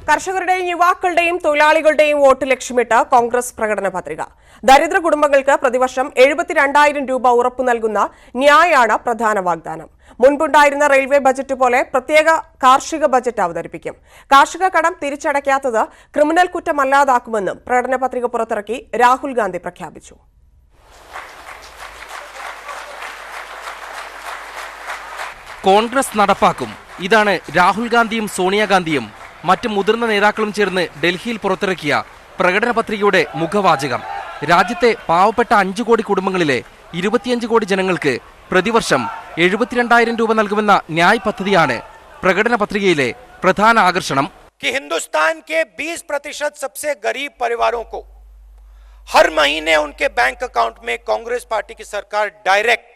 കർഷകരുടെയും യുവാക്കളുടെയും തൊഴിലാളികളുടെയും വോട്ട് ലക്ഷ്യമിട്ട് കോൺഗ്രസ് പ്രകടന പത്രിക. ദരിദ്ര കുടുംബങ്ങൾക്ക് പ്രതിവർഷം 72,000 രൂപ ഉറപ്പു നൽകുന്ന ന്യായാണ് പ്രധാന വാഗ്ദാനം. മുൻപുണ്ടായിരുന്ന റെയിൽവേ ബജറ്റ് പോലെ പ്രത്യേക കാർഷിക ബജറ്റ് അവതരിപ്പിക്കും. കാർഷിക കടം തിരിച്ചടയ്ക്കാത്തത് ക്രിമിനൽ കുറ്റമല്ലാതാക്കുമെന്നും പ്രകടന പത്രിക പുറത്തിറക്കി രാഹുൽ ഗാന്ധി പ്രഖ്യാപിച്ചു. കോൺഗ്രസ് നടപ്പാക്കും. ഇതാണ് രാഹുൽ ഗാന്ധിയും സോണിയാഗാന്ധിയും മറ്റ് മുതിർന്ന നേതാക്കളും ചേർന്ന് ഡൽഹിയിൽ പുറത്തിറക്കിയ പ്രകടന പത്രികയുടെ മുഖവാചകം. രാജ്യത്തെ പാവപ്പെട്ട 5 കോടി കുടുംബങ്ങളിലെ 25 കോടി ജനങ്ങൾക്ക് പ്രതിവർഷം 72,000 രൂപ നൽകുമെന്ന ന്യായ് പദ്ധതിയാണ് പ്രകടന പത്രികയിലെ പ്രധാന ആകർഷണം. हिंदुस्तान के 20% सबसे गरीब परिवारों को हर महीने उनके बैंक अकाउंट में कांग्रेस पार्टी की सरकार डायरेक्ट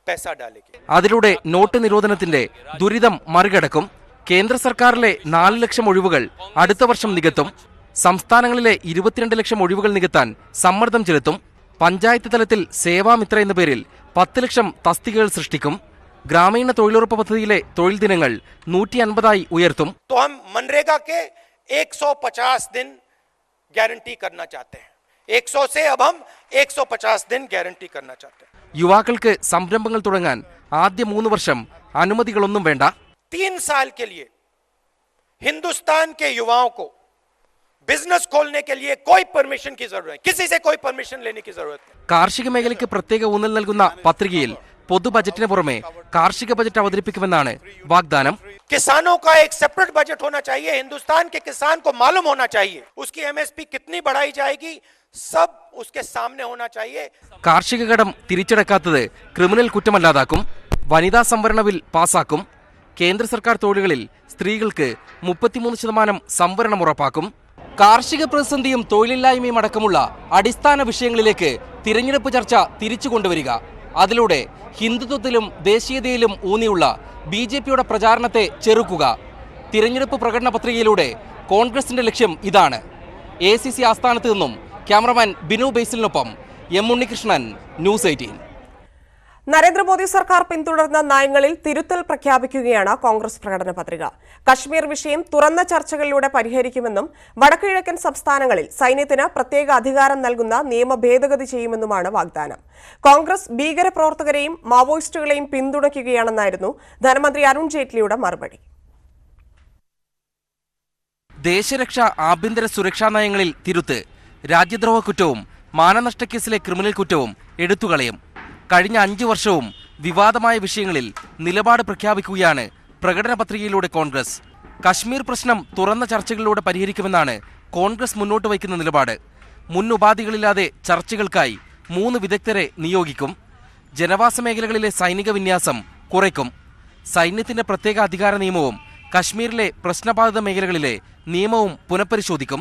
पैसा डालेगी. അതിലൂടെ നോട്ട് നിരോധനത്തിന്റെ ദുരിതം മറികടക്കും. കേന്ദ്ര സർക്കാരിലെ 4 ലക്ഷം ഒഴിവുകൾ അടുത്ത വർഷം നികത്തും. സംസ്ഥാനങ്ങളിലെ 22 ലക്ഷം ഒഴിവുകൾ നികത്താൻ സമ്മർദ്ദം ചെലുത്തും. പഞ്ചായത്ത് തലത്തിൽ സേവാമിത്ര എന്ന പേരിൽ 10 ലക്ഷം തസ്തികകൾ സൃഷ്ടിക്കും. ഗ്രാമീണ തൊഴിലുറപ്പ് പദ്ധതിയിലെ തൊഴിൽ ദിനങ്ങൾ 150 ഉയർത്തും. तो हम मनरेगा के 150 दिन गारंटी करना चाहते हैं. 100 से अब हम 150 दिन गारंटी करना चाहते हैं. യുവാക്കൾക്ക് സംരംഭങ്ങൾ തുടങ്ങാൻ ആദ്യ 3 വർഷം അനുമതികളൊന്നും വേണ്ട. 3 साल के लिए हिंदुस्तान के युवाओं को बिजनेस खोलने के लिए कोई परमिशन की जरूरत नहीं, किसी से कोई परमिशन लेने की जरूरत नहीं. കാർഷിക മേഖലയ്ക്ക് പ്രത്യേക ഊന്നൽ നൽകുന്ന പത്രികയിൽ പൊതു ബജറ്റിന് പുറമെ കാർഷിക ബജറ്റ് അവതരിപ്പിക്കുമെന്നാണ് വാഗ്ദാനം. किसानों का एक सेपरेट बजट होना चाहिए. हिंदुस्तान के किसान को मालूम होना चाहिए उसकी एमएसपी कितनी बढ़ाई जाएगी, सब उसके सामने होना चाहिए. കാർഷിക കടം തിരിച്ചടക്കാത്തത് ക്രിമിനൽ കുറ്റമല്ലാതാക്കും. വനിതാ സംവരണ ബിൽ പാസാക്കും. കേന്ദ്ര സർക്കാർ തൊഴിലുകളിൽ സ്ത്രീകൾക്ക് 33% സംവരണം ഉറപ്പാക്കും. കാർഷിക പ്രതിസന്ധിയും തൊഴിലില്ലായ്മയും അടക്കമുള്ള അടിസ്ഥാന വിഷയങ്ങളിലേക്ക് തിരഞ്ഞെടുപ്പ് ചർച്ച തിരിച്ചു കൊണ്ടുവരിക. അതിലൂടെ ഹിന്ദുത്വത്തിലും ദേശീയതയിലും ഊന്നിയുള്ള BJPയുടെ പ്രചാരണത്തെ ചെറുക്കുക. തിരഞ്ഞെടുപ്പ് പ്രകടന പത്രികയിലൂടെ കോൺഗ്രസിന്റെ ലക്ഷ്യം ഇതാണ്. ACC ആസ്ഥാനത്ത് നിന്നും ക്യാമറമാൻ ബിനു ബേസിലിനൊപ്പം M ഉണ്ണികൃഷ്ണൻ, ന്യൂസ് 18. നരേന്ദ്രമോദി സർക്കാർ പിന്തുടർന്ന നയങ്ങളിൽ തിരുത്തൽ പ്രഖ്യാപിക്കുകയാണ് കോൺഗ്രസ് പ്രകടന പത്രിക. കശ്മീർ വിഷയം തുറന്ന ചർച്ചകളിലൂടെ പരിഹരിക്കുമെന്നും വടക്കുകിഴക്കൻ സംസ്ഥാനങ്ങളിൽ സൈന്യത്തിന് പ്രത്യേക അധികാരം നൽകുന്ന നിയമ ഭേദഗതി ചെയ്യുമെന്നുമാണ് വാഗ്ദാനം. കോൺഗ്രസ് ഭീകരപ്രവർത്തകരെയും മാവോയിസ്റ്റുകളെയും പിന്തുണയ്ക്കുകയാണെന്നായിരുന്നു ധനമന്ത്രി അരുൺ ജെയ്റ്റ്ലിയുടെ മറുപടി. ദേശരക്ഷ ആഭ്യന്തര സുരക്ഷാ നയങ്ങളിൽ തിരുത്ത്. രാജ്യദ്രോഹ കുറ്റവും മാനനഷ്ടക്കേസിലെ ക്രിമിനൽ കുറ്റവും എടുത്തുകളയും. കഴിഞ്ഞ 5 വർഷവും വിവാദമായ വിഷയങ്ങളിൽ നിലപാട് പ്രഖ്യാപിക്കുകയാണ് പ്രകടന പത്രികയിലൂടെ കോൺഗ്രസ്. കശ്മീർ പ്രശ്നം തുറന്ന ചർച്ചകളിലൂടെ പരിഹരിക്കുമെന്നാണ് കോൺഗ്രസ് മുന്നോട്ട് വയ്ക്കുന്ന നിലപാട്. മുൻ ഉപാധികളില്ലാതെ ചർച്ചകൾക്കായി 3 വിദഗ്ധരെ നിയോഗിക്കും. ജനവാസ മേഖലകളിലെ സൈനിക വിന്യാസം കുറയ്ക്കും. സൈന്യത്തിന്റെ പ്രത്യേക അധികാര നിയമവും കശ്മീരിലെ പ്രശ്നബാധിത മേഖലകളിലെ നിയമവും പുനഃപരിശോധിക്കും.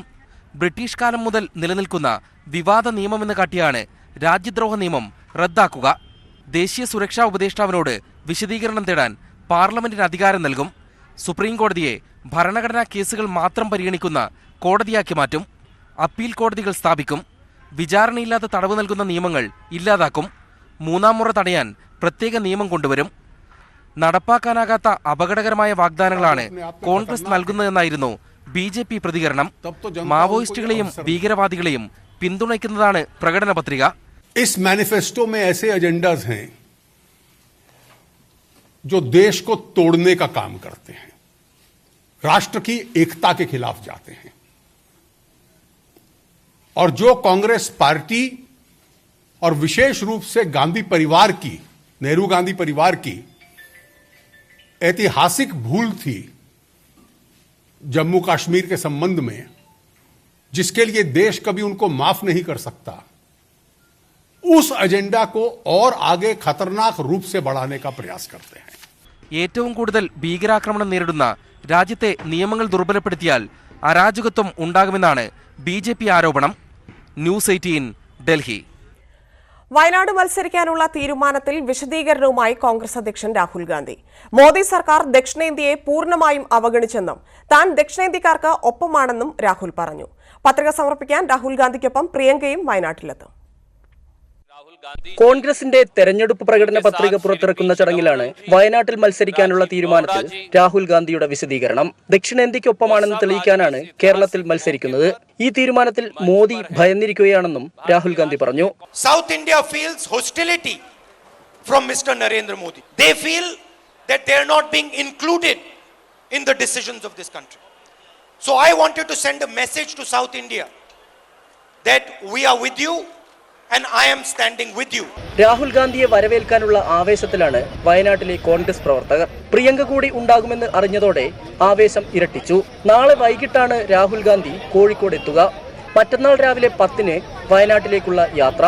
ബ്രിട്ടീഷ് കാലം മുതൽ നിലനിൽക്കുന്ന വിവാദ നിയമമെന്ന് കാട്ടിയാണ് രാജ്യദ്രോഹ നിയമം റദ്ദാക്കുക. ദേശീയ സുരക്ഷാ ഉപദേഷ്ടാവിനോട് വിശദീകരണം തേടാൻ പാർലമെന്റിന് അധികാരം നൽകും. സുപ്രീം കോടതിയെ ഭരണഘടനാ കേസുകൾ മാത്രം പരിഗണിക്കുന്ന കോടതിയാക്കി മാറ്റും. അപ്പീൽ കോടതികൾ സ്ഥാപിക്കും. വിചാരണയില്ലാത്ത തടവ് നൽകുന്ന നിയമങ്ങൾ ഇല്ലാതാക്കും. 3ാം മുറ തടയാൻ പ്രത്യേക നിയമം കൊണ്ടുവരും. നടപ്പാക്കാനാകാത്ത അപകടകരമായ വാഗ്ദാനങ്ങളാണ് കോൺഗ്രസ് നൽകുന്നതെന്നായിരുന്നു BJP പ്രതികരണം. മാവോയിസ്റ്റുകളെയും ഭീകരവാദികളെയും പിന്തുണയ്ക്കുന്നതാണ് പ്രകടന പത്രിക. इस मैनिफेस्टो में ऐसे एजेंडाज हैं जो देश को तोड़ने का काम करते हैं, राष्ट्र की एकता के खिलाफ जाते हैं, और जो कांग्रेस पार्टी और विशेष रूप से गांधी परिवार की, नेहरू गांधी परिवार की ऐतिहासिक भूल थी जम्मू कश्मीर के संबंध में, जिसके लिए देश कभी उनको माफ नहीं कर सकता, उस एजेंडा को और आगे खतरनाक रूप से बढ़ाने का प्रयास करते हैं. ഏറ്റവും കൂടുതൽ ഭീകരാക്രമണം നേരിടുന്ന രാജ്യത്തെ നിയമങ്ങൾ ദുർബലപ്പെടുത്തിയാൽ അരാജകത്വം ഉണ്ടാകുമെന്നാണ് BJP ആരോപണം. ന്യൂസ് 18 ഡൽഹി. വയനാട് മത്സരിക്കാനുള്ള തീരുമാനത്തിൽ വിശദീകരണവുമായി കോൺഗ്രസ് അധ്യക്ഷൻ രാഹുൽ ഗാന്ധി. മോദി സർക്കാർ ദക്ഷിണേന്ത്യയെ പൂർണ്ണമായും അവഗണിച്ചെന്നും താൻ ദക്ഷിണേന്ത്യക്കാർക്ക് ഒപ്പമാണെന്നും രാഹുൽ പറഞ്ഞു. പത്രിക സമർപ്പിക്കാൻ രാഹുൽ ഗാന്ധിക്കൊപ്പം പ്രിയങ്കയും വയനാട്ടിലെത്തും. राहुल കോൺഗ്രസിന്റെ തെരഞ്ഞെടുപ്പ് പ്രകടന പത്രിക പുറത്തിറക്കുന്ന ചടങ്ങിലാണ് വയനാട്ടിൽ മത്സരിക്കാനുള്ള തീരുമാനത്തിൽ രാഹുൽ ഗാന്ധിയുടെ വിശദീകരണം. ദക്ഷിണേന്ത്യക്കൊപ്പമാണെന്ന് തെളിയിക്കാനാണ് കേരളത്തിൽ മത്സരിക്കുന്നത്. ഈ തീരുമാനത്തിൽ മോദി ഭയന്നിരിക്കുകയാണെന്നും രാഹുൽ ഗാന്ധി പറഞ്ഞു. South India feels hostility from mister Narendra Modi. They feel that they are not being included in the decisions of this country. So I wanted to send a message to South India that we are with you and I am standing with you. Rahul ഗാന്ധിയെ വരവേൽക്കാനുള്ള ആവേശത്തിലാണ് വയനാട്ടിലെ കോൺഗ്രസ് പ്രവർത്തകർ. പ്രിയങ്ക കൂടി ഉണ്ടാകുമെന്ന് അറിഞ്ഞതോടെ ആവേശം ഇരട്ടിച്ചു. നാളെ വൈകിട്ടാണ് രാഹുൽ ഗാന്ധി കോഴിക്കോട് എത്തുക. മറ്റന്നാൾ രാവിലെ 10-ന് വയനാട്ടിലേക്കുള്ള യാത്ര.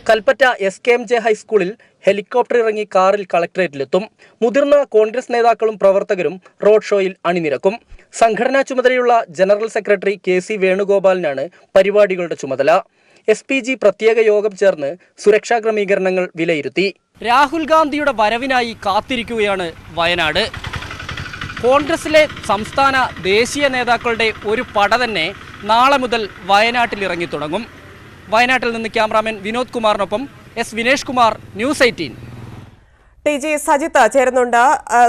കൽപ്പറ്റ SKMJ ഹൈസ്കൂളിൽ ഹെലികോപ്റ്റർ ഇറങ്ങി കാറിൽ കളക്ടറേറ്റിലെത്തും. മുതിർന്ന കോൺഗ്രസ് നേതാക്കളും പ്രവർത്തകരും റോഡ് ഷോയിൽ അണിനിരക്കും. സംഘടനാ ചുമതലയുള്ള ജനറൽ സെക്രട്ടറി KC വേണുഗോപാലിനാണ് പരിപാടികളുടെ ചുമതല. SPG പ്രത്യേക യോഗം ചേർന്ന് സുരക്ഷാ ക്രമീകരണങ്ങൾ വിലയിരുത്തി. രാഹുൽ ഗാന്ധിയുടെ വരവിനായി കാത്തിരിക്കുകയാണ് വയനാട്. കോൺഗ്രസിലെ സംസ്ഥാന ദേശീയ നേതാക്കളുടെ ഒരു പട തന്നെ നാളെ മുതൽ വയനാട്ടിൽ ഇറങ്ങി തുടങ്ങും. വയനാട്ടിൽ നിന്ന് ക്യാമറാമാൻ വിനോദ് കുമാറിനൊപ്പം S Vinesh Kumar, News 18. TG Sajith ചേരുന്നുണ്ട്.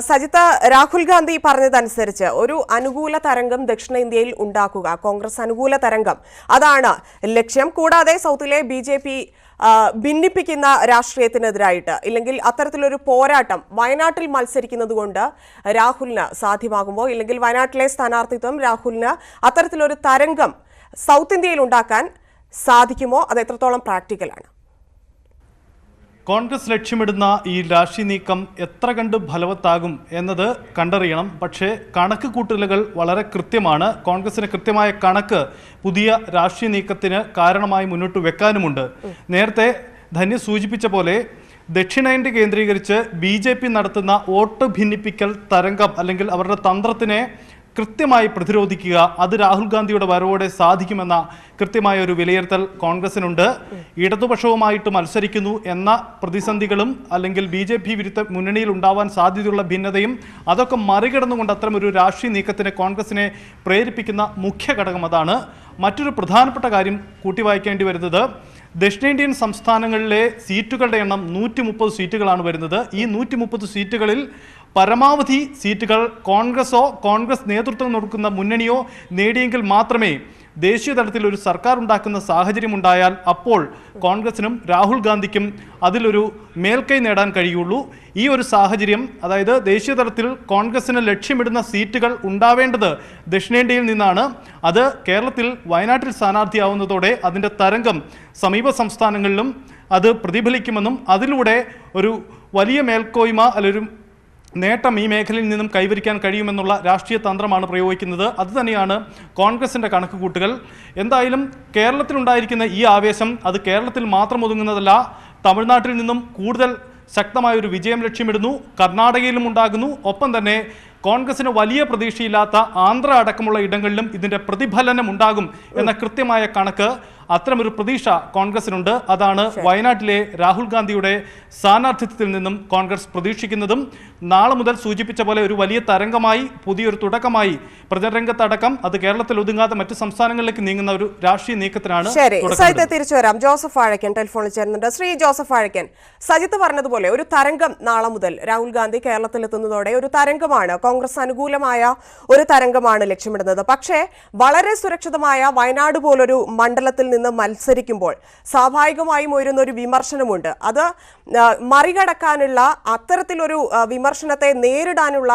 സജിത്ത്, രാഹുൽ ഗാന്ധി പറഞ്ഞതനുസരിച്ച് ഒരു അനുകൂല തരംഗം ദക്ഷിണേന്ത്യയിൽ ഉണ്ടാക്കുക, കോൺഗ്രസ് അനുകൂല തരംഗം, അതാണ് ലക്ഷ്യം. കൂടാതെ സൗത്തിലെ BJP ഭിന്നിപ്പിക്കുന്ന രാഷ്ട്രീയത്തിനെതിരായിട്ട് ഇല്ലെങ്കിൽ അത്തരത്തിലൊരു പോരാട്ടം വയനാട്ടിൽ മത്സരിക്കുന്നത് കൊണ്ട് രാഹുലിന് സാധ്യമാകുമോ, ഇല്ലെങ്കിൽ വയനാട്ടിലെ സ്ഥാനാർത്ഥിത്വം രാഹുലിന് അത്തരത്തിലൊരു തരംഗം സൗത്ത് ഇന്ത്യയിൽ ഉണ്ടാക്കാൻ സാധിക്കുമോ? അത് എത്രത്തോളം പ്രാക്ടിക്കലാണ്? കോൺഗ്രസ് ലക്ഷ്യമിടുന്ന ഈ രാഷ്ട്രീയ നീക്കം എത്ര കണ്ട് ഫലവത്താകും എന്നത് കണ്ടറിയണം. പക്ഷേ കണക്ക് കൂട്ടലുകൾ വളരെ കൃത്യമാണ്. കോൺഗ്രസിന് കൃത്യമായ കണക്ക് പുതിയ രാഷ്ട്രീയ നീക്കത്തിന് കാരണമായി മുന്നോട്ട് വെക്കാനുമുണ്ട്. നേരത്തെ ധന്യ സൂചിപ്പിച്ച പോലെ ദക്ഷിണേന്ത്യ കേന്ദ്രീകരിച്ച് BJP നടത്തുന്ന വോട്ട് ഭിന്നിപ്പിക്കൽ തരംഗം അല്ലെങ്കിൽ അവരുടെ തന്ത്രത്തിനെ കൃത്യമായി പ്രതിരോധിക്കുക, അത് രാഹുൽ ഗാന്ധിയുടെ വരവോടെ സാധിക്കുമെന്ന കൃത്യമായ ഒരു വിലയിരുത്തൽ കോൺഗ്രസിനുണ്ട്. ഇടതുപക്ഷവുമായിട്ട് മത്സരിക്കുന്നു എന്ന പ്രതിസന്ധികളും അല്ലെങ്കിൽ BJP വിരുദ്ധ മുന്നണിയിൽ ഉണ്ടാവാൻ സാധ്യതയുള്ള ഭിന്നതയും അതൊക്കെ മറികടന്നുകൊണ്ട് അത്തരമൊരു രാഷ്ട്രീയ നീക്കത്തിന് കോൺഗ്രസിനെ പ്രേരിപ്പിക്കുന്ന മുഖ്യ ഘടകം അതാണ്. മറ്റൊരു പ്രധാനപ്പെട്ട കാര്യം കൂട്ടിവായിക്കേണ്ടി വരുന്നത് ദക്ഷിണേന്ത്യൻ സംസ്ഥാനങ്ങളിലെ സീറ്റുകളുടെ എണ്ണം 130 സീറ്റുകളാണ് വരുന്നത്. ഈ 130 സീറ്റുകളിൽ പരമാവധി സീറ്റുകൾ കോൺഗ്രസോ കോൺഗ്രസ് നേതൃത്വം കൊടുക്കുന്ന മുന്നണിയോ നേടിയെങ്കിൽ മാത്രമേ ദേശീയ തലത്തിൽ ഒരു സർക്കാർ ഉണ്ടാക്കുന്ന സാഹചര്യം ഉണ്ടായാൽ അപ്പോൾ കോൺഗ്രസിനും രാഹുൽ ഗാന്ധിക്കും അതിലൊരു മേൽക്കൈ നേടാൻ കഴിയുള്ളൂ. ഈ ഒരു സാഹചര്യം, അതായത് ദേശീയ തലത്തിൽ കോൺഗ്രസിന് ലക്ഷ്യമിടുന്ന സീറ്റുകൾ ഉണ്ടാവേണ്ടത് ദക്ഷിണേന്ത്യയിൽ നിന്നാണ്. അത് കേരളത്തിൽ വയനാട്ടിൽ സ്ഥാനാർത്ഥിയാവുന്നതോടെ അതിൻ്റെ തരംഗം സമീപ സംസ്ഥാനങ്ങളിലും അത് പ്രതിഫലിക്കുമെന്നും അതിലൂടെ ഒരു വലിയ മേൽക്കോയ്മ അല്ലെങ്കിൽ നേട്ടം ഈ മേഖലയിൽ നിന്നും കൈവരിക്കാൻ കഴിയുമെന്നുള്ള രാഷ്ട്രീയ തന്ത്രമാണ് പ്രയോഗിക്കുന്നത്. അതുതന്നെയാണ് കോൺഗ്രസിൻ്റെ കണക്കുകൂട്ടുകൾ. എന്തായാലും കേരളത്തിലുണ്ടായിരിക്കുന്ന ഈ ആവേശം അത് കേരളത്തിൽ മാത്രം ഒതുങ്ങുന്നതല്ല. തമിഴ്നാട്ടിൽ നിന്നും കൂടുതൽ ശക്തമായൊരു വിജയം ലക്ഷ്യമിടുന്നു, കർണാടകയിലും ഉണ്ടാകുന്നു. ഒപ്പം തന്നെ കോൺഗ്രസിന് വലിയ പ്രതീക്ഷയില്ലാത്ത ആന്ധ്ര അടക്കമുള്ള ഇടങ്ങളിലും ഇതിൻ്റെ പ്രതിഫലനം ഉണ്ടാകും എന്ന കൃത്യമായ കണക്ക്, അത്തരമൊരു പ്രതീക്ഷ കോൺഗ്രസിനുണ്ട്. അതാണ് വയനാട്ടിലെ രാഹുൽ ഗാന്ധിയുടെ സ്ഥാനാർത്ഥിത്വത്തിൽ നിന്നും കോൺഗ്രസ് പ്രതീക്ഷിക്കുന്നതും. നാളെ മുതൽ സൂചിപ്പിച്ച പോലെ ഒരു വലിയ തരംഗമായി, പുതിയൊരു തുടക്കമായി പ്രചരണരംഗത്തടക്കം അത് കേരളത്തിൽ ഒതുങ്ങാതെ മറ്റു സംസ്ഥാനങ്ങളിലേക്ക് നീങ്ങുന്ന ഒരു രാഷ്ട്രീയ നീക്കത്തിനാണ്. തിരിച്ചു വരാം. ജോസഫ് വാഴക്കൻ ടെലിഫോണിൽ ചേരുന്നുണ്ട്. ശ്രീ ജോസഫ് വാഴക്കൻ, സജിത്ത് പറഞ്ഞതുപോലെ ഒരു തരംഗം നാളെ മുതൽ രാഹുൽ ഗാന്ധി കേരളത്തിലെത്തുന്നതോടെ ഒരു തരംഗമാണ്, കോൺഗ്രസ് അനുകൂലമായ ഒരു തരംഗമാണ് ലക്ഷ്യമിടുന്നത്. പക്ഷേ വളരെ സുരക്ഷിതമായ വയനാട് പോലൊരു മണ്ഡലത്തിൽ നിന്ന് മത്സരിക്കുമ്പോൾ സ്വാഭാവികമായും ഉയരുന്ന ഒരു വിമർശനമുണ്ട്. അത് മറികടക്കാനുള്ള, അത്തരത്തിലൊരു വിമർശനത്തെ നേരിടാനുള്ള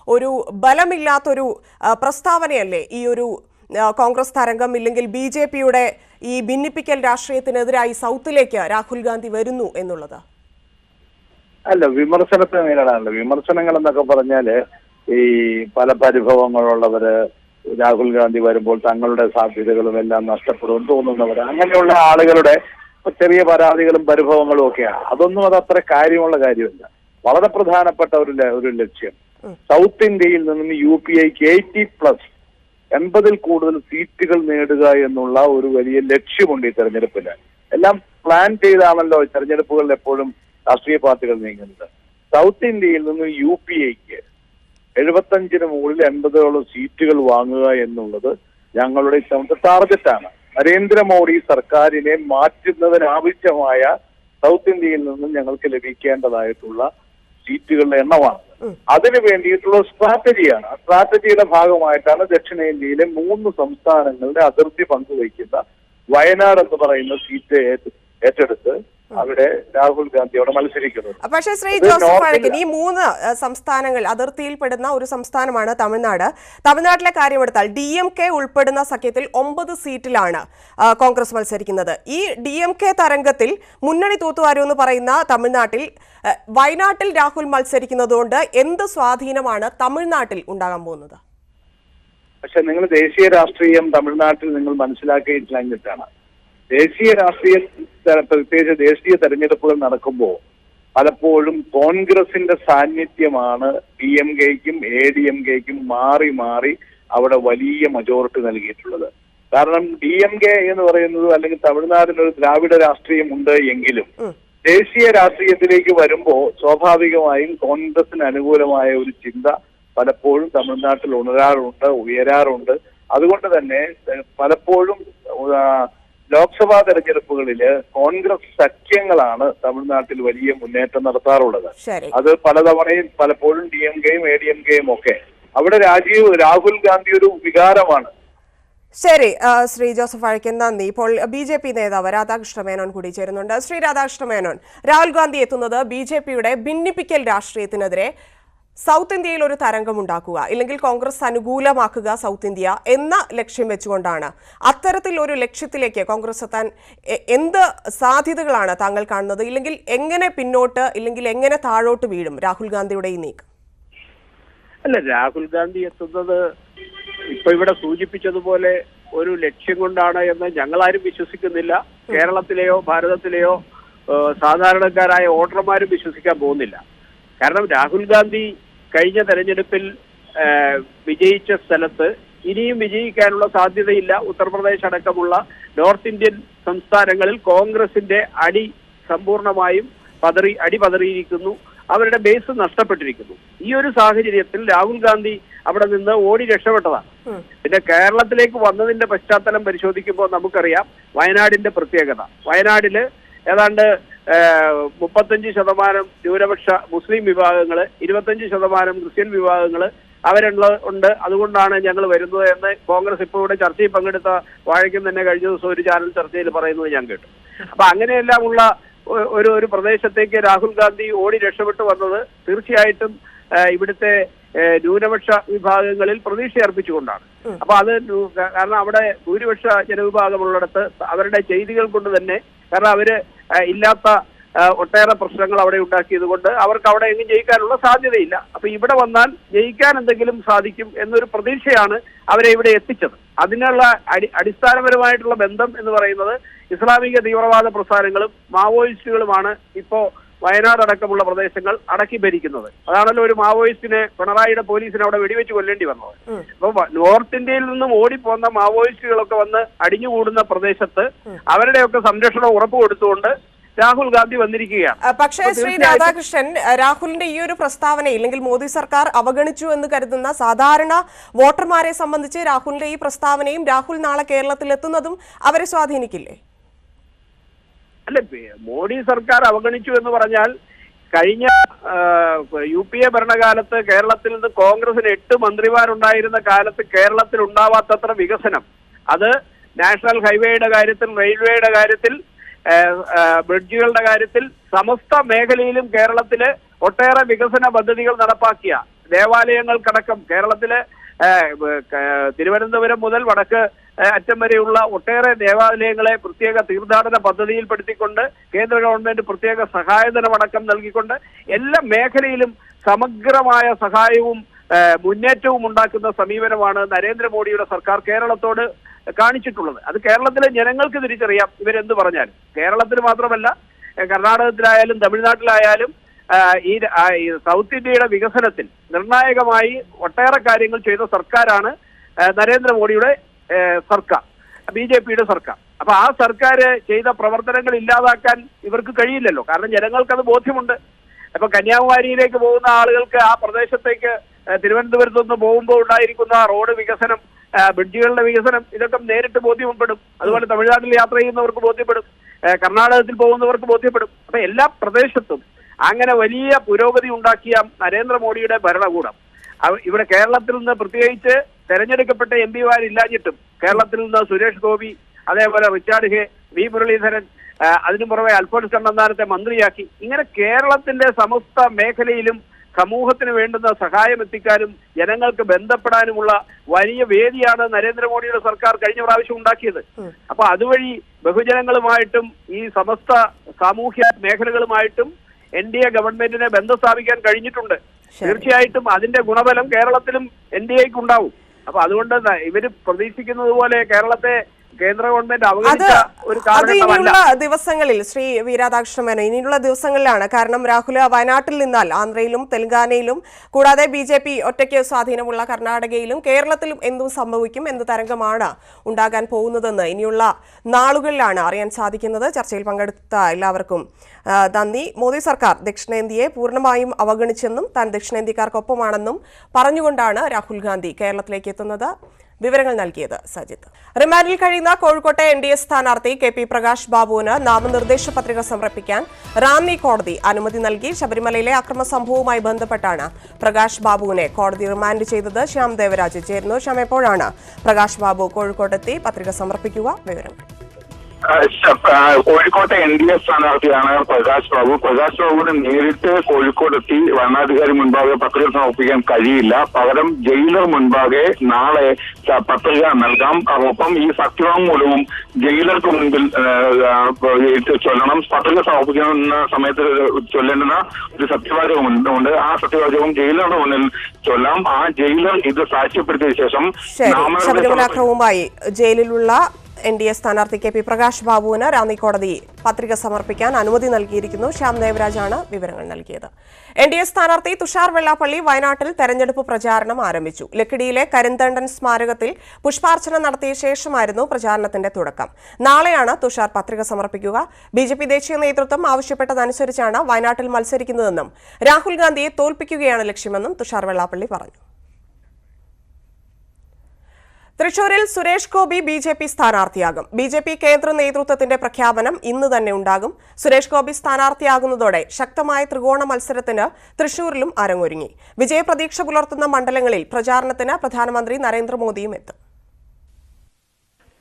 ഒരു ബലമില്ലാത്തൊരു പ്രസ്താവനയല്ലേ ഈ ഒരു കോൺഗ്രസ് തരംഗം? ഇല്ലെങ്കിൽ BJPയുടെ ഈ ഭിന്നിപ്പിക്കൽ രാഷ്ട്രീയത്തിനെതിരായി സൗത്തിലേക്ക് രാഹുൽ ഗാന്ധി വരുന്നു എന്നുള്ളത്? അല്ല, വിമർശനത്തെ നേരിടാനല്ല. വിമർശനങ്ങൾ എന്നൊക്കെ പറഞ്ഞാല് ഈ പല പരിഭവങ്ങളുള്ളവര്, രാഹുൽ ഗാന്ധി വരുമ്പോൾ തങ്ങളുടെ സാധ്യതകളും എല്ലാം നഷ്ടപ്പെടുമെന്ന് തോന്നുന്നവർ, അങ്ങനെയുള്ള ആളുകളുടെ ചെറിയ പരാതികളും പരിഭവങ്ങളും ഒക്കെയാണ്. അതൊന്നും അത് അത്ര കാര്യമുള്ള കാര്യമല്ല. വളരെ പ്രധാനപ്പെട്ട ഒരു ലക്ഷ്യം സൗത്ത് ഇന്ത്യയിൽ നിന്നും UPIക്ക് 80+ 80-ൽ കൂടുതൽ സീറ്റുകൾ നേടുക എന്നുള്ള ഒരു വലിയ ലക്ഷ്യമുണ്ട് ഈ തെരഞ്ഞെടുപ്പില്. എല്ലാം പ്ലാൻ ചെയ്താണല്ലോ തെരഞ്ഞെടുപ്പുകളിൽ എപ്പോഴും രാഷ്ട്രീയ പാർട്ടികൾ നീങ്ങുന്നത്. സൗത്ത് ഇന്ത്യയിൽ നിന്നും UPIക്ക് 75-ന് മുകളിൽ 80ഓളം സീറ്റുകൾ വാങ്ങുക എന്നുള്ളത് ഞങ്ങളുടെ ഇത്തവണത്തെ ടാർഗറ്റാണ്. നരേന്ദ്രമോദി സർക്കാരിനെ മാറ്റുന്നതിനാവശ്യമായ സൗത്ത് ഇന്ത്യയിൽ നിന്നും ഞങ്ങൾക്ക് ലഭിക്കേണ്ടതായിട്ടുള്ള സീറ്റുകളുടെ എണ്ണമാണ്. അതിനു വേണ്ടിയിട്ടുള്ള സ്ട്രാറ്റജിയാണ്. ആ സ്ട്രാറ്റജിയുടെ ഭാഗമായിട്ടാണ് ദക്ഷിണേന്ത്യയിലെ 3 സംസ്ഥാനങ്ങളുടെ അതിർത്തി പങ്കുവയ്ക്കുന്ന വയനാട് എന്ന് പറയുന്ന സീറ്റ് ഏറ്റെടുത്ത് അവിടെ രാഹുൽ ഗാന്ധി അവിടെ മത്സരിക്കുന്നത്. പക്ഷേ ശ്രീ ജോസഫ് വഴക്കൻ, ഈ 3 സംസ്ഥാനങ്ങൾ അതിർത്തിയിൽപ്പെടുന്ന ഒരു സംസ്ഥാനമാണ് തമിഴ്നാട്. തമിഴ്നാട്ടിലെ കാര്യമെടുത്താൽ DMK ഉൾപ്പെടുന്ന സഖ്യത്തിൽ 9 സീറ്റിലാണ് കോൺഗ്രസ് മത്സരിക്കുന്നത്. ഈ DMK തരംഗത്തിൽ മുന്നണി തൂത്തുവാരുമെന്ന് പറയുന്ന തമിഴ്നാട്ടിൽ വയനാട്ടിൽ രാഹുൽ മത്സരിക്കുന്നതുകൊണ്ട് എന്ത് സ്വാധീനമാണ് തമിഴ്നാട്ടിൽ ഉണ്ടാകാൻ പോകുന്നത്? പക്ഷെ നിങ്ങൾ ദേശീയ രാഷ്ട്രീയം തമിഴ്നാട്ടിൽ നിങ്ങൾ മനസ്സിലാക്കിയിട്ടില്ലെന്നിട്ടാണ്. ദേശീയ രാഷ്ട്രീയ പ്രത്യേകിച്ച് ദേശീയ തെരഞ്ഞെടുപ്പുകൾ നടക്കുമ്പോൾ പലപ്പോഴും കോൺഗ്രസിന്റെ സാന്നിധ്യമാണ് DMKയ്ക്കും ADMKയ്ക്കും മാറി മാറി അവിടെ വലിയ മജോറിറ്റി നൽകിയിട്ടുള്ളത്. കാരണം DMK എന്ന് പറയുന്നത് അല്ലെങ്കിൽ തമിഴ്നാടിനൊരു ദ്രാവിഡ രാഷ്ട്രീയം ഉണ്ട് എങ്കിലും ദേശീയ രാഷ്ട്രീയത്തിലേക്ക് വരുമ്പോൾ സ്വാഭാവികമായും കോൺഗ്രസിന് അനുകൂലമായ ഒരു ചിന്ത പലപ്പോഴും തമിഴ്നാട്ടിൽ ഉയരാറുണ്ട്. അതുകൊണ്ട് തന്നെ പലപ്പോഴും ലോക്സഭാ തെരഞ്ഞെടുപ്പുകളില് കോൺഗ്രസ് സഖ്യങ്ങളാണ് തമിഴ്നാട്ടിൽ വലിയ മുന്നേറ്റം നടത്താറുള്ളത്. അത് പലതവണയും പലപ്പോഴും DMKയും ADMKയും ഒക്കെ അവിടെ രാഹുൽ ഗാന്ധി ഒരു വികാരമാണ്. ശരി, ശ്രീ ജോസഫ് വഴക്കൻ, നന്ദി. ഇപ്പോൾ BJP നേതാവ് രാധാകൃഷ്ണ മേനോൻ കൂടി ചേരുന്നുണ്ട്. ശ്രീ രാധാകൃഷ്ണ മേനോൻ, രാഹുൽ ഗാന്ധി എത്തുന്നത് BJPയുടെ ഭിന്നിപ്പിക്കൽ രാഷ്ട്രീയത്തിനെതിരെ സൗത്ത് ഇന്ത്യയിൽ ഒരു തരംഗമുണ്ടാക്കുക, ഇല്ലെങ്കിൽ കോൺഗ്രസ് അനുകൂലമാക്കുക സൗത്ത് ഇന്ത്യ എന്ന ലക്ഷ്യം വെച്ചുകൊണ്ടാണ്. അത്തരത്തിൽ ഒരു ലക്ഷ്യത്തിലേക്ക് കോൺഗ്രസ് എത്താൻ എന്ത് സാധ്യതകളാണ് താങ്കൾ കാണുന്നത്? ഇല്ലെങ്കിൽ എങ്ങനെ പിന്നോട്ട്, ഇല്ലെങ്കിൽ എങ്ങനെ താഴോട്ട് വീഴും രാഹുൽ ഗാന്ധിയുടെ ഈ നീക്കം? അല്ല, രാഹുൽ ഗാന്ധി എത്തുന്നത് ഇപ്പൊ ഇവിടെ സൂചിപ്പിച്ചതുപോലെ ഒരു ലക്ഷ്യം കൊണ്ടാണ് എന്ന് ഞങ്ങളാരും വിശ്വസിക്കുന്നില്ല. കേരളത്തിലെയോ ഭാരതത്തിലെയോ സാധാരണക്കാരായ വോട്ടർമാരും വിശ്വസിക്കാൻ പോകുന്നില്ല. കാരണം രാഹുൽ ഗാന്ധി കഴിഞ്ഞ തെരഞ്ഞെടുപ്പിൽ വിജയിച്ച സ്ഥലത്ത് ഇനിയും വിജയിക്കാനുള്ള സാധ്യതയില്ല. ഉത്തർപ്രദേശ് അടക്കമുള്ള നോർത്ത് ഇന്ത്യൻ സംസ്ഥാനങ്ങളിൽ കോൺഗ്രസിന്റെ സമ്പൂർണമായും പതറിയിരിക്കുന്നു. അവരുടെ ബേസ് നഷ്ടപ്പെട്ടിരിക്കുന്നു. ഈ ഒരു സാഹചര്യത്തിൽ രാഹുൽ ഗാന്ധി അവിടെ നിന്ന് ഓടി രക്ഷപ്പെട്ടതാണ്. പിന്നെ കേരളത്തിലേക്ക് വന്നതിന്റെ പശ്ചാത്തലം പരിശോധിക്കുമ്പോൾ നമുക്കറിയാം വയനാടിന്റെ പ്രത്യേകത. വയനാടില് ഏതാണ്ട് 35% ന്യൂനപക്ഷ മുസ്ലിം വിഭാഗങ്ങള്, 25% ക്രിസ്ത്യൻ വിഭാഗങ്ങള് ഉണ്ട്. അതുകൊണ്ടാണ് ഞങ്ങൾ വരുന്നത് എന്ന് കോൺഗ്രസ് ഇപ്പോൾ ഇവിടെ ചർച്ചയിൽ പങ്കെടുത്ത വാഴയ്ക്കും തന്നെ കഴിഞ്ഞ ദിവസം ഒരു ചാനൽ ചർച്ചയിൽ പറയുന്നത് ഞാൻ കേട്ടു. അപ്പൊ അങ്ങനെയെല്ലാം ഉള്ള ഒരു പ്രദേശത്തേക്ക് രാഹുൽ ഗാന്ധി ഓടി രക്ഷപ്പെട്ടു വന്നത് തീർച്ചയായിട്ടും ഇവിടുത്തെ ന്യൂനപക്ഷ വിഭാഗങ്ങളിൽ പ്രതീക്ഷ അർപ്പിച്ചുകൊണ്ടാണ്. അപ്പൊ അത് കാരണം അവിടെ ഭൂരിപക്ഷ ജനവിഭാഗമുള്ളിടത്ത് അവരുടെ ചെയ്തികൾ കൊണ്ട് തന്നെ, കാരണം അവര് ഇല്ലാത്ത ഒട്ടേറെ പ്രശ്നങ്ങൾ അവിടെ ഉണ്ടാക്കിയത് കൊണ്ട് അവർക്ക് അവിടെ എങ്ങും ജയിക്കാനുള്ള സാധ്യതയില്ല. അപ്പൊ ഇവിടെ വന്നാൽ ജയിക്കാൻ എന്തെങ്കിലും സാധിക്കും എന്നൊരു പ്രതീക്ഷയാണ് അവരെ ഇവിടെ എത്തിച്ചത്. അതിനുള്ള അടിസ്ഥാനപരമായിട്ടുള്ള ബന്ധം എന്ന് പറയുന്നത് ഇസ്ലാമിക തീവ്രവാദ പ്രസ്ഥാനങ്ങളും മാവോയിസ്റ്റുകളുമാണ് ഇപ്പോ വയനാട് അടക്കമുള്ള പ്രദേശങ്ങൾ അടക്കി ഭരിക്കുന്നത്. അതാണല്ലോ ഒരു മാവോയിസ്റ്റിനെ പിണറായിയുടെ പോലീസിനെ അവിടെ വെടിവെച്ച് കൊല്ലേണ്ടി വന്നത്. അപ്പൊ നോർത്ത് ഇന്ത്യയിൽ നിന്നും ഓടിപ്പോന്ന മാവോയിസ്റ്റുകളൊക്കെ വന്ന് അടിഞ്ഞുകൂടുന്ന പ്രദേശത്ത് അവരുടെയൊക്കെ സംരക്ഷണം ഉറപ്പുകൊടുത്തുകൊണ്ട് രാഹുൽ ഗാന്ധി വന്നിരിക്കുകയാണ്. പക്ഷേ ശ്രീ രാധാകൃഷ്ണൻ, രാഹുലിന്റെ ഈ ഒരു പ്രസ്താവന ഇല്ലെങ്കിൽ മോദി സർക്കാർ അവഗണിച്ചു എന്ന് കരുതുന്ന സാധാരണ വോട്ടർമാരെ സംബന്ധിച്ച് രാഹുലിന്റെ ഈ പ്രസ്താവനയും രാഹുൽ നാളെ കേരളത്തിൽ എത്തുന്നതും അവരെ സ്വാധീനിക്കില്ലേ? അല്ല, മോഡി സർക്കാർ അവഗണിച്ചു എന്ന് പറഞ്ഞാൽ കഴിഞ്ഞ UPA ഭരണകാലത്ത് കേരളത്തിൽ നിന്ന് കോൺഗ്രസിന് 8 മന്ത്രിമാരുണ്ടായിരുന്ന കാലത്ത് കേരളത്തിൽ ഉണ്ടാവാത്തത്ര വികസനം, അത് നാഷണൽ ഹൈവേയുടെ കാര്യത്തിൽ, റെയിൽവേയുടെ കാര്യത്തിൽ, ബ്രിഡ്ജുകളുടെ കാര്യത്തിൽ സമസ്ത മേഖലയിലും കേരളത്തില് ഒട്ടേറെ വികസന പദ്ധതികൾ നടപ്പാക്കിയ, ദേവാലയങ്ങൾക്കടക്കം കേരളത്തിലെ തിരുവനന്തപുരം മുതൽ വടക്ക് അറ്റം വരെയുള്ള ഒട്ടേറെ ദേവാലയങ്ങളെ പ്രത്യേക തീർത്ഥാടന പദ്ധതിയിൽപ്പെടുത്തിക്കൊണ്ട് കേന്ദ്ര ഗവൺമെന്റ് പ്രത്യേക സഹായധനമടക്കം നൽകിക്കൊണ്ട് എല്ലാ മേഖലയിലും സമഗ്രമായ സഹായവും മുന്നേറ്റവും ഉണ്ടാക്കുന്ന സമീപനമാണ് നരേന്ദ്രമോദിയുടെ സർക്കാർ കേരളത്തോട് കാണിച്ചിട്ടുള്ളത്. അത് കേരളത്തിലെ ജനങ്ങൾക്ക് തിരിച്ചറിയാം. ഇവരെന്ത് പറഞ്ഞാലും കേരളത്തിൽ മാത്രമല്ല, കർണാടകത്തിലായാലും തമിഴ്നാട്ടിലായാലും ഈ സൗത്ത് ഇന്ത്യയുടെ വികസനത്തിൽ നിർണായകമായി ഒട്ടേറെ കാര്യങ്ങൾ ചെയ്ത സർക്കാരാണ് നരേന്ദ്രമോദിയുടെ സർക്കാർ, BJPയുടെ സർക്കാർ. അപ്പൊ ആ സർക്കാർ ചെയ്ത പ്രവർത്തനങ്ങൾ ഇല്ലാതാക്കാൻ ഇവർക്ക് കഴിയില്ലല്ലോ. കാരണം ജനങ്ങൾക്കത് ബോധ്യമുണ്ട്. അപ്പൊ കന്യാകുമാരിയിലേക്ക് പോകുന്ന ആളുകൾക്ക് ആ പ്രദേശത്തേക്ക് തിരുവനന്തപുരത്ത് നിന്ന് പോകുമ്പോൾ ഉണ്ടായിരിക്കുന്ന റോഡ് വികസനം, ബ്രിഡ്ജുകളുടെ വികസനം, ഇതൊക്കെ നേരിട്ട് ബോധ്യപ്പെടും. അതുപോലെ തമിഴ്നാട്ടിൽ യാത്ര ചെയ്യുന്നവർക്ക് ബോധ്യപ്പെടും. കർണാടകത്തിൽ പോകുന്നവർക്ക് ബോധ്യപ്പെടും. അപ്പൊ എല്ലാ പ്രദേശത്തും അങ്ങനെ വലിയ പുരോഗതി ഉണ്ടാക്കിയ നരേന്ദ്രമോദിയുടെ ഭരണകൂടം ഇവിടെ കേരളത്തിൽ നിന്ന് പ്രത്യേകിച്ച് തെരഞ്ഞെടുക്കപ്പെട്ട എം പിമാരില്ലാഞ്ഞിട്ടും കേരളത്തിൽ നിന്ന് സുരേഷ് ഗോപി, അതേപോലെ റിച്ചാർഡ് ഹെ, വി മുരളീധരൻ, അതിനു പുറമെ അൽഫോൺസ് കണ്ണന്താനത്തെ മന്ത്രിയാക്കി, ഇങ്ങനെ കേരളത്തിന്റെ സമസ്ത മേഖലയിലും സമൂഹത്തിന് വേണ്ടുന്ന സഹായം എത്തിക്കാനും ജനങ്ങൾക്ക് ബന്ധപ്പെടാനുമുള്ള വലിയ വേദിയാണ് നരേന്ദ്രമോദിയുടെ സർക്കാർ കഴിഞ്ഞ പ്രാവശ്യം ഉണ്ടാക്കിയത്. അപ്പൊ അതുവഴി ബഹുജനങ്ങളുമായിട്ടും ഈ സമസ്ത സാമൂഹ്യ മേഖലകളുമായിട്ടും NDA ഗവൺമെന്റിനെ ബന്ധം സ്ഥാപിക്കാൻ കഴിഞ്ഞിട്ടുണ്ട്. തീർച്ചയായിട്ടും അതിന്റെ ഗുണഫലം കേരളത്തിലും NDAക്ക് ഉണ്ടാവും. അപ്പൊ അതുകൊണ്ട് ഇവര് പ്രതീക്ഷിക്കുന്നത് പോലെ കേരളത്തെ കേന്ദ്ര ഗവൺമെന്റ് അവഗണിച്ച ഒരു കാലഘട്ടമല്ല. ദിവസങ്ങളിൽ ശ്രീ വീരാധാകൃഷ്ണ മേനോൻ, ഇനിയുള്ള ദിവസങ്ങളിലാണ്. കാരണം രാഹുൽ വയനാട്ടിൽ നിന്നാൽ ആന്ധ്രയിലും തെലങ്കാനയിലും കൂടാതെ BJP ഒറ്റയ്ക്ക് സ്വാധീനമുള്ള കർണാടകയിലും കേരളത്തിലും എന്തും സംഭവിക്കും, എന്ത് തരംഗമാണ് ഉണ്ടാകാൻ പോകുന്നതെന്ന് ഇനിയുള്ള നാളുകളിലാണ് അറിയാൻ സാധിക്കുന്നത്. ചർച്ചയിൽ പങ്കെടുത്ത എല്ലാവർക്കും നന്ദി. മോദി സർക്കാർ ദക്ഷിണേന്ത്യയെ പൂർണ്ണമായും അവഗണിച്ചെന്നും താൻ ദക്ഷിണേന്ത്യക്കാർക്കൊപ്പമാണെന്നും പറഞ്ഞുകൊണ്ടാണ് രാഹുൽ ഗാന്ധി കേരളത്തിലേക്ക് എത്തുന്നത്. വിവരങ്ങൾ നൽകിയത് സജിത്ത്. റിമാൻഡിൽ കഴിയുന്ന കോഴിക്കോട്ടെ NDA സ്ഥാനാർത്ഥി KP പ്രകാശ് ബാബുവിന് നാമനിർദ്ദേശ പത്രിക സമർപ്പിക്കാൻ റാന്നി കോടതി അനുമതി നൽകി. ശബരിമലയിലെ അക്രമ സംഭവവുമായി ബന്ധപ്പെട്ടാണ് പ്രകാശ് ബാബുവിനെ കോടതി റിമാൻഡ് ചെയ്തത്. ശ്യാം ദേവരാജ് ചേരുന്നു. ശ്യാം, എപ്പോഴാണ് പ്രകാശ് ബാബു കോഴിക്കോട്ടെത്തി പത്രിക സമർപ്പിക്കുക? വിവരങ്ങൾ. കോഴിക്കോട്ടെ NDA സ്ഥാനാർത്ഥിയാണ് പ്രകാശ് ബാബു. പ്രകാശ് ബാബുവിന് നേരിട്ട് കോഴിക്കോടെത്തി വരണാധികാരി മുൻപാകെ പത്രിക സമർപ്പിക്കാൻ കഴിയില്ല. പകരം ജയിലർ മുൻപാകെ നാളെ പത്രിക നൽകാം. ഒപ്പം ഈ സത്യവാങ്മൂലവും ജയിലർക്ക് മുൻപിൽ ചൊല്ലണം. പത്രിക സമർപ്പിക്കുന്ന സമയത്ത് ചൊല്ലേണ്ടുന്ന ഒരു സത്യവാചകമുണ്ട്. ആ സത്യവാചകം ജയിലറുടെ മുന്നിൽ ചൊല്ലാം. ആ ജയിലർ ഇത് സാക്ഷ്യപ്പെടുത്തിയ ശേഷം ശബരിമലാക്രമവുമായി ജയിലിലുള്ള NDA സ്ഥാനാർത്ഥി KP പ്രകാശ് ബാബുവിന് റാന്നി കോടതി പത്രിക സമർപ്പിക്കാൻ അനുമതി നൽകിയിരിക്കുന്നു. ശ്യാം ദേവരാജാണ് വിവരങ്ങൾ നൽകിയത്. NDA സ്ഥാനാർത്ഥി തുഷാർ വെള്ളാപ്പള്ളി വയനാട്ടിൽ തെരഞ്ഞെടുപ്പ് പ്രചാരണം ആരംഭിച്ചു. ലക്കിടിയിലെ കരിന്തണ്ടൻ സ്മാരകത്തിൽ പുഷ്പാർച്ചന നടത്തിയ ശേഷമായിരുന്നു പ്രചാരണത്തിന്റെ തുടക്കം. നാളെയാണ് തുഷാർ പത്രിക സമർപ്പിക്കുക. BJP ദേശീയ നേതൃത്വം ആവശ്യപ്പെട്ടതനുസരിച്ചാണ് വയനാട്ടിൽ മത്സരിക്കുന്നതെന്നും രാഹുൽ ഗാന്ധിയെ തോൽപ്പിക്കുകയാണ് ലക്ഷ്യമെന്നും തുഷാർ വെള്ളാപ്പള്ളി പറഞ്ഞു. തൃശൂരിൽ സുരേഷ് ഗോപി BJP സ്ഥാനാർത്ഥിയാകും. BJP കേന്ദ്ര നേതൃത്വത്തിന്റെ പ്രഖ്യാപനം ഇന്ന് തന്നെ ഉണ്ടാകും. സുരേഷ് ഗോപി സ്ഥാനാർത്ഥിയാകുന്നതോടെ ശക്തമായ ത്രികോണ മത്സരത്തിന് തൃശൂരിലും അരങ്ങൊരുങ്ങി. വിജയപ്രതീക്ഷ പുലർത്തുന്ന മണ്ഡലങ്ങളിൽ പ്രചാരണത്തിന് പ്രധാനമന്ത്രി നരേന്ദ്രമോദിയും എത്തും.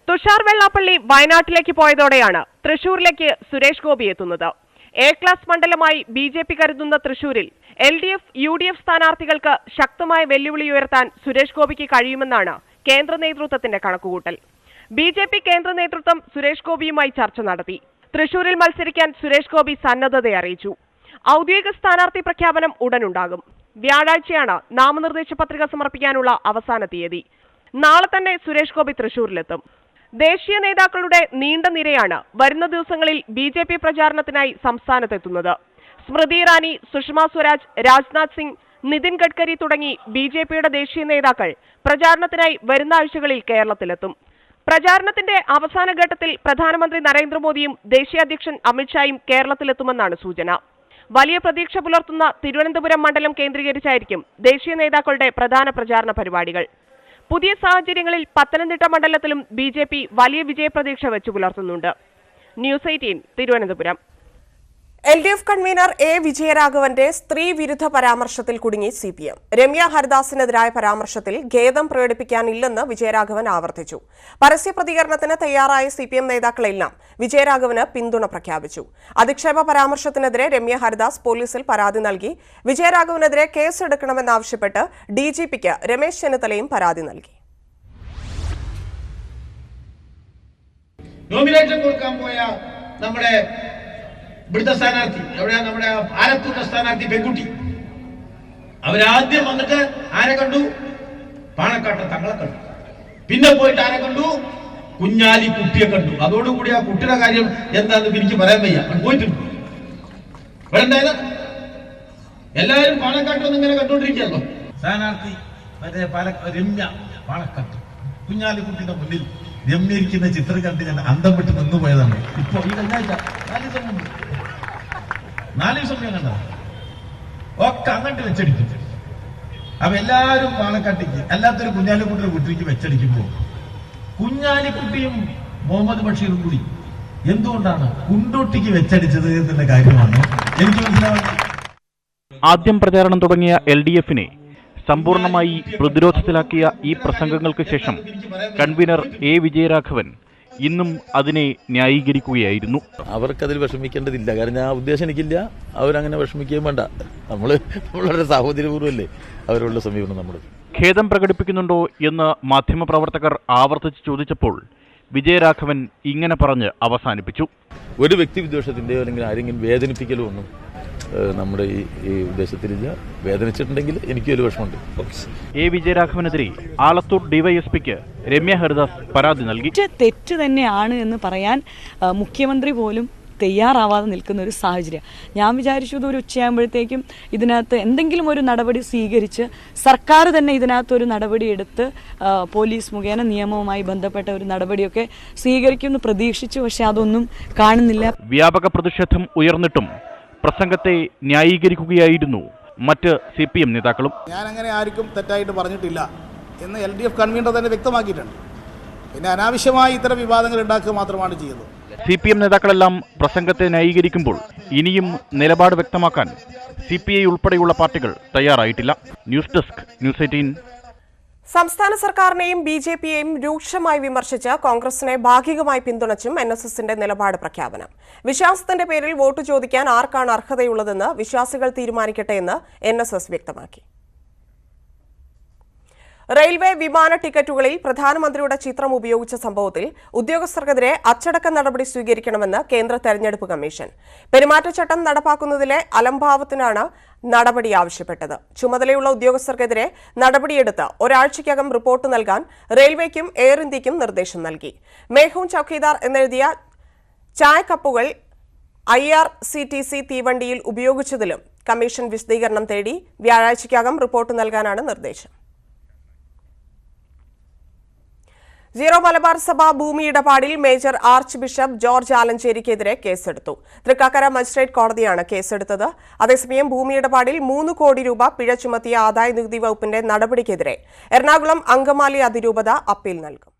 തുഷാർ വെള്ളാപ്പള്ളി വയനാട്ടിലേക്ക് പോയതോടെയാണ് തൃശൂരിലേക്ക് സുരേഷ് ഗോപി എത്തുന്നത്. A ക്ലാസ് മണ്ഡലമായി BJP കരുതുന്ന തൃശൂരിൽ LDF, UDF സ്ഥാനാർത്ഥികൾക്ക് ശക്തമായ വെല്ലുവിളി ഉയർത്താൻ സുരേഷ് ഗോപിക്ക് കഴിയുമെന്നാണ് കേന്ദ്ര നേതൃത്വത്തിന്റെ കണക്കുകൂട്ടൽ. BJP കേന്ദ്ര നേതൃത്വം സുരേഷ് ഗോപിയുമായി ചർച്ച നടത്തി. തൃശൂരിൽ മത്സരിക്കാൻ സുരേഷ് ഗോപി സന്നദ്ധത അറിയിച്ചു. ഔദ്യോഗിക സ്ഥാനാർത്ഥി പ്രഖ്യാപനം ഉടനുണ്ടാകും. വ്യാഴാഴ്ചയാണ് നാമനിർദ്ദേശ പത്രിക സമർപ്പിക്കാനുള്ള അവസാന തീയതി. നാളെ തന്നെ സുരേഷ് ഗോപി തൃശൂരിലെത്തും. ദേശീയ നേതാക്കളുടെ നീണ്ട നിരയാണ് വരുന്ന ദിവസങ്ങളിൽ BJP പ്രചാരണത്തിനായി സംസ്ഥാനത്തെത്തുന്നത്. സ്മൃതി ഇറാനി, സുഷമ സ്വരാജ്, രാജ്നാഥ് സിംഗ്, നിതിൻ ഗഡ്കരി തുടങ്ങി BJPയുടെ ദേശീയ നേതാക്കൾ പ്രചാരണത്തിനായി വരുന്ന ആഴ്ചകളിൽ കേരളത്തിലെത്തും. പ്രചാരണത്തിന്റെ അവസാന ഘട്ടത്തിൽ പ്രധാനമന്ത്രി നരേന്ദ്രമോദിയും ദേശീയ അധ്യക്ഷൻ അമിത്ഷായും കേരളത്തിലെത്തുമെന്നാണ് സൂചന. വലിയ പ്രതീക്ഷ പുലർത്തുന്ന തിരുവനന്തപുരം മണ്ഡലം കേന്ദ്രീകരിച്ചായിരിക്കും ദേശീയ നേതാക്കളുടെ പ്രധാന പ്രചാരണ പരിപാടികൾ. പുതിയ സാഹചര്യങ്ങളിൽ പത്തനംതിട്ട മണ്ഡലത്തിലും BJP വലിയ വിജയപ്രതീക്ഷ വെച്ചു പുലർത്തുന്നുണ്ട്. News 18 Thiruvananthapuram. LDF convener A വിജയരാഘവന്റെ സ്ത്രീ വിരുദ്ധ പരാമർശത്തിൽ കുടുങ്ങി CPM. രമ്യ ഹരിദാസിനെതിരായ പരാമർശത്തിൽ ഖേദം പ്രകടിപ്പിക്കാനില്ലെന്ന് വിജയരാഘവൻ ആവർത്തിച്ചു. പരസ്യ പ്രതികരണത്തിന് തയ്യാറായ CPM നേതാക്കളെല്ലാം വിജയരാഘവന് പിന്തുണ പ്രഖ്യാപിച്ചു. അധിക്ഷേപ പരാമർശത്തിനെതിരെ രമ്യ ഹരിദാസ് പോലീസിൽ പരാതി നൽകി. വിജയരാഘവനെതിരെ കേസെടുക്കണമെന്നാവശ്യപ്പെട്ട് DGPക്ക് രമേശ് ചെന്നിത്തലയും പരാതി നൽകി. നോമിനേഷൻ കൊടുക്കാൻ പോയ നമ്മുടെ ഇവിടുത്തെ സ്ഥാനാർത്ഥി എവിടെയാ, നമ്മുടെ ആലത്തൂരിലെ സ്ഥാനാർത്ഥി പെൺകുട്ടി, അവരാദ്യം വന്നിട്ട് ആരെ കണ്ടു? പാണക്കാട്ടെ തങ്ങളെ കണ്ടു. പിന്നെ പോയിട്ട് ആരെ കണ്ടു? കുഞ്ഞാലി കുട്ടിയെ കണ്ടു. അതോടുകൂടി ആ കുട്ടിയുടെ കാര്യം എന്താന്ന് എനിക്ക് പറയാൻ വയ്യ. പോയിട്ടുണ്ട്. ഇവിടെ എന്തായാലും എല്ലാവരും പാണക്കാട്ടൊന്നും ഇങ്ങനെ കണ്ടോണ്ടിരിക്കുകയല്ലോ. സ്ഥാനാർത്ഥി മറ്റേ രമ്യ പാണക്കാട്ട് കുഞ്ഞാലിക്കുട്ടിയുടെ മുന്നിൽ രമ്യരിക്കുന്ന ചിത്രം കണ്ട് ഞാൻ അന്തം വിട്ട് നിന്നു പോയതാണ്. ഇപ്പൊ ഈ കഴിഞ്ഞാഴ്ച 4 ദിവസം ഞാൻ കണ്ടത് ഒക്കെ അങ്ങോട്ട് വെച്ചടിക്കും. അപ്പൊ എല്ലാവരും പാണക്കാട്ടേക്ക്, അല്ലാത്തൊരു കുഞ്ഞാലിക്കുട്ടിയുടെ വീട്ടിലേക്ക് വെച്ചടിക്കുമ്പോ കുഞ്ഞാലിക്കുട്ടിയും മുഹമ്മദ് ബഷീറും കൂടി എന്തുകൊണ്ടാണ് കുണ്ടോട്ടിക്ക് വെച്ചടിച്ചത് എന്നുള്ള കാര്യമാണ് എനിക്ക് മനസ്സിലാവുന്നത്. ആദ്യം പ്രചാരണം തുടങ്ങിയ LDFനെ സമ്പൂർണ്ണമായി പ്രതിരോധത്തിലാക്കിയ ഈ പ്രസംഗങ്ങൾക്ക് ശേഷം കൺവീനർ A. വിജയരാഘവൻ ഇന്നും അതിനെ ന്യായീകരിക്കുകയായിരുന്നു. അവർക്കതിൽ വിഷമിക്കേണ്ടതില്ല, കാരണം ആ ഉദ്ദേശം എനിക്കില്ല. അവരങ്ങനെ വിഷമിക്കുകയും വേണ്ട. നമ്മളുടെ സാഹോദര്യപൂർവ്വമല്ലേ അവരുള്ള സമീപനം. നമ്മൾ ഖേദം പ്രകടിപ്പിക്കുന്നുണ്ടോ എന്ന് മാധ്യമപ്രവർത്തകർ ആവർത്തിച്ച് ചോദിച്ചപ്പോൾ വിജയരാഘവൻ ഇങ്ങനെ പറഞ്ഞ് അവസാനിപ്പിച്ചു. ഒരു വ്യക്തിവിദ്വേഷത്തിൻ്റെയോ അല്ലെങ്കിൽ ആരെങ്കിലും വേദനിപ്പിക്കലോ ഒന്നും നമ്മുടെ ഈ ഉദ്ദേശത്തിലില്ല. വേദനിച്ചിട്ടുണ്ടെങ്കിൽ എനിക്കൊരു വിഷമമുണ്ട്. A. വിജയരാഘവനെതിരെ ആലത്തൂർ ഡിവൈഎസ്പിക്ക് രമ്യ ഹരിദാസ് പരാതി നൽകി. തെറ്റ് തന്നെയാണ് എന്ന് പറയാൻ മുഖ്യമന്ത്രി പോലും തയ്യാറാവാതെ നിൽക്കുന്ന ഒരു സാഹചര്യം. ഞാൻ വിചാരിച്ചത് ഒരു ഉച്ചയാകുമ്പോഴത്തേക്കും ഇതിനകത്ത് എന്തെങ്കിലും ഒരു നടപടി സ്വീകരിച്ച് സർക്കാർ തന്നെ ഇതിനകത്തൊരു നടപടി എടുത്ത് പോലീസ് മുഖേന നിയമവുമായി ബന്ധപ്പെട്ട ഒരു നടപടിയൊക്കെ സ്വീകരിക്കുമെന്ന് പ്രതീക്ഷിച്ചു. പക്ഷെ അതൊന്നും കാണുന്നില്ല. വ്യാപക പ്രതിഷേധം ഉയർന്നിട്ടും പ്രസംഗത്തെ ന്യായീകരിക്കുകയായിരുന്നു മറ്റ് CPM നേതാക്കളും. ഞാൻ അങ്ങനെ ആർക്കും തെറ്റായിട്ട് പറഞ്ഞിട്ടില്ല എന്ന് LDF കൺവീനർ തന്നെ വ്യക്തമാക്കിയിട്ടുണ്ട്. പിന്നെ അനാവശ്യമായി ഇത്തരം വിവാദങ്ങൾ ഉണ്ടാക്കുക മാത്രമാണ് ചെയ്യുന്നത്. CPM നേതാക്കളെല്ലാം പ്രസംഗത്തെ ന്യായീകരിക്കുമ്പോൾ ഇനിയും നിലപാട് വ്യക്തമാക്കാൻ CPI ഉൾപ്പെടെയുള്ള പാർട്ടികൾ തയ്യാറായിട്ടില്ല. News desk news 18. സംസ്ഥാന സർക്കാരിനെയും BJPയെയും രൂക്ഷമായി വിമർശിച്ച് കോൺഗ്രസിനെ ഭാഗികമായി പിന്തുണച്ചും NSSന്റെ നിലപാട് പ്രഖ്യാപനം. വിശ്വാസത്തിന്റെ പേരിൽ വോട്ട് ചോദിക്കാൻ ആർക്കാണ് അർഹതയുള്ളതെന്ന് വിശ്വാസികൾ തീരുമാനിക്കട്ടെ എന്ന് NSS വ്യക്തമാക്കി. റെയിൽവേ വിമാന ടിക്കറ്റുകളിൽ പ്രധാനമന്ത്രിയുടെ ചിത്രം ഉപയോഗിച്ച സംഭവത്തിൽ ഉദ്യോഗസ്ഥർക്കെതിരെ അച്ചടക്ക നടപടി സ്വീകരിക്കണമെന്ന് കേന്ദ്ര തെരഞ്ഞെടുപ്പ് കമ്മീഷൻ. പെരുമാറ്റച്ചട്ടം നടപ്പാക്കുന്നതിലെ അലംഭാവത്തിനാണ് നടപടി ആവശ്യപ്പെട്ടത്. ചുമതലയുള്ള ഉദ്യോഗസ്ഥർക്കെതിരെ നടപടിയെടുത്ത് ഒരാഴ്ചയ്ക്കകം റിപ്പോർട്ട് നൽകാൻ റെയിൽവേക്കും എയർ ഇന്ത്യയ്ക്കും നിർദ്ദേശം നൽകി. മേഹൂൻ ചൌക്കീദാർ എന്നെഴുതിയ ചായക്കപ്പുകൾ IRCTC തീവണ്ടിയിൽ ഉപയോഗിച്ചതിലും കമ്മീഷൻ വിശദീകരണം തേടി. വ്യാഴാഴ്ചയ്ക്കകം റിപ്പോർട്ട് നൽകാനാണ് നിർദ്ദേശം. സീറോ മലബാർ സഭ ഭൂമി ഇടപാടിൽ മേജർ ആർച്ച് ബിഷപ്പ് ജോർജ് ആലഞ്ചേരിക്കെതിരെ കേസെടുത്തു. തൃക്കാക്കര മജിസ്ട്രേറ്റ് കോടതിയാണ് കേസെടുത്തത്. അതേസമയം ഭൂമി ഇടപാടിൽ 3 കോടി രൂപ പിഴ ചുമത്തിയ ആദായ നികുതി വകുപ്പിന്റെ നടപടിക്കെതിരെ എറണാകുളം അങ്കമാലി അതിരൂപത അപ്പീൽ നൽകും.